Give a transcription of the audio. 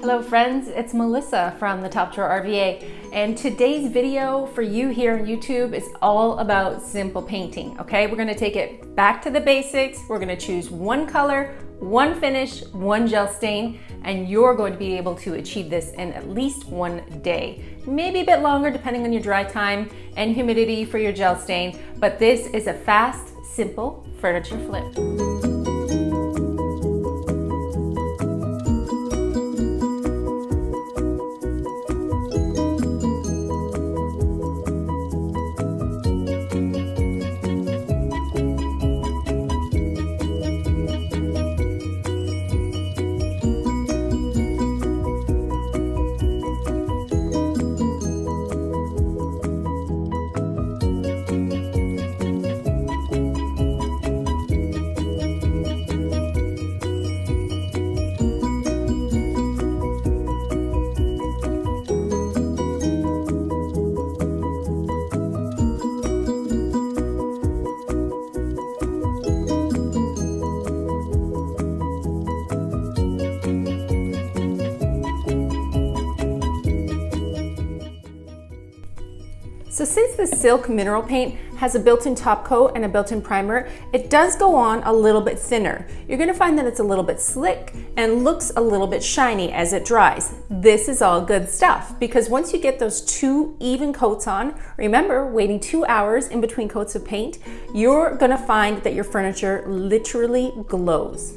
Hello friends, it's Melissa from the Top Drawer RVA, and today's video for you here on YouTube is all about simple painting, okay? We're gonna take it back to the basics. We're gonna choose one color, one finish, one gel stain, and you're going to be able to achieve this in at least one day. Maybe a bit longer depending on your dry time and humidity for your gel stain, but this is a fast, simple furniture flip. So since the Silk Mineral Paint has a built-in top coat and a built-in primer, it does go on a little bit thinner. You're gonna find that it's a little bit slick and looks a little bit shiny as it dries. This is all good stuff because once you get those two even coats on, remember waiting 2 hours in between coats of paint, you're gonna find that your furniture literally glows.